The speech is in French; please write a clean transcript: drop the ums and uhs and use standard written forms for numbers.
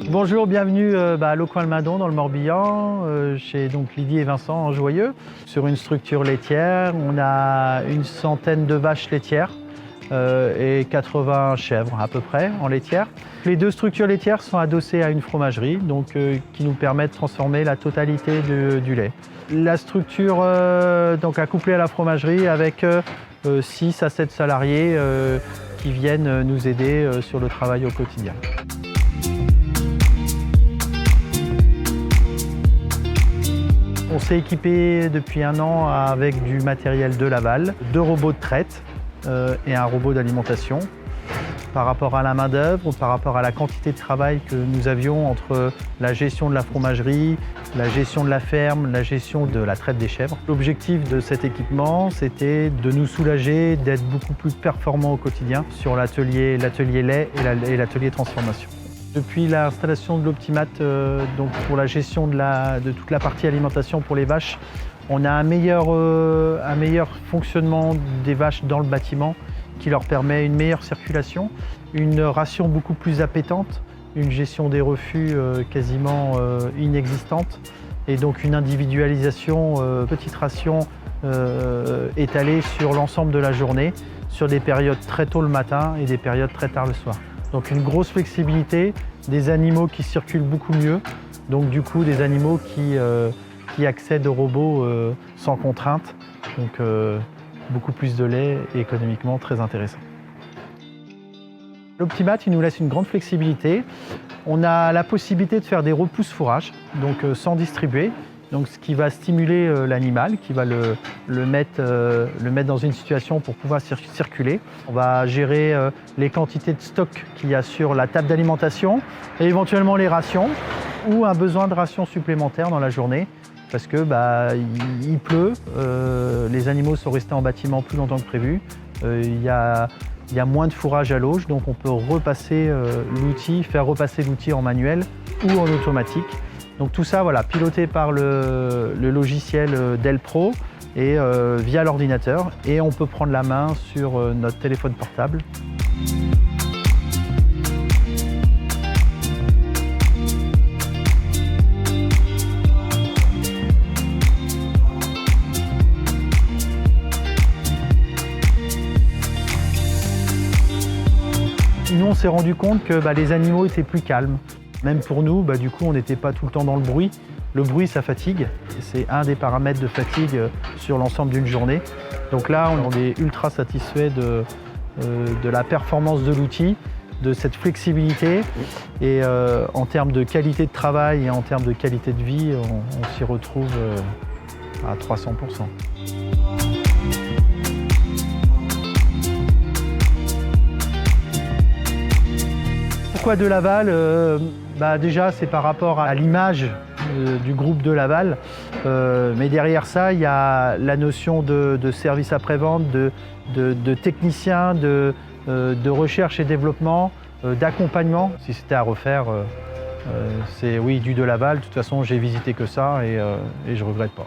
Bonjour, bienvenue à Locoing-le-Madon dans le Morbihan, chez Lydie et Vincent en Joyeux. Sur une structure laitière, on a une centaine de vaches laitières et 80 chèvres à peu près en laitière. Les deux structures laitières sont adossées à une fromagerie qui nous permet de transformer la totalité du lait. La structure accouplée à la fromagerie avec 6 à 7 salariés qui viennent nous aider sur le travail au quotidien. On s'est équipé depuis 1 an avec du matériel de Laval, 2 robots de traite et un robot d'alimentation. Par rapport à la main-d'œuvre, par rapport à la quantité de travail que nous avions entre la gestion de la fromagerie, la gestion de la ferme, la gestion de la traite des chèvres. L'objectif de cet équipement, c'était de nous soulager, d'être beaucoup plus performants au quotidien sur l'atelier lait et l'atelier transformation. Depuis l'installation de l'Optimat, pour la gestion de toute la partie alimentation pour les vaches, on a un meilleur fonctionnement des vaches dans le bâtiment qui leur permet une meilleure circulation, une ration beaucoup plus appétante, une gestion des refus quasiment inexistante et donc une individualisation, petite ration étalée sur l'ensemble de la journée, sur des périodes très tôt le matin et des périodes très tard le soir. Donc une grosse flexibilité, des animaux qui circulent beaucoup mieux, donc du coup des animaux qui accèdent aux robots sans contrainte, donc beaucoup plus de lait et économiquement très intéressant. L'Optimat, il nous laisse une grande flexibilité. On a la possibilité de faire des repousses fourrage, donc sans distribuer. Donc, ce qui va stimuler l'animal, qui va le mettre dans une situation pour pouvoir circuler. On va gérer les quantités de stock qu'il y a sur la table d'alimentation et éventuellement les rations ou un besoin de rations supplémentaires dans la journée parce que il pleut, les animaux sont restés en bâtiment plus longtemps que prévu, il y a moins de fourrage à l'auge, donc on peut repasser faire repasser l'outil en manuel ou en automatique. Donc tout ça, piloté par le logiciel Delpro et via l'ordinateur. Et on peut prendre la main sur notre téléphone portable. Nous, on s'est rendu compte que les animaux étaient plus calmes. Même pour nous, du coup, on n'était pas tout le temps dans le bruit. Le bruit, ça fatigue. C'est un des paramètres de fatigue sur l'ensemble d'une journée. Donc là, on est ultra satisfait de la performance de l'outil, de cette flexibilité. Et en termes de qualité de travail et en termes de qualité de vie, on s'y retrouve à 300%. Pourquoi de Laval? Déjà, c'est par rapport à l'image du groupe de Laval. Mais derrière ça, il y a la notion de service après-vente, de technicien, de recherche et développement, d'accompagnement. Si c'était à refaire, c'est oui, du de Laval. De toute façon, j'ai visité que ça et je ne regrette pas.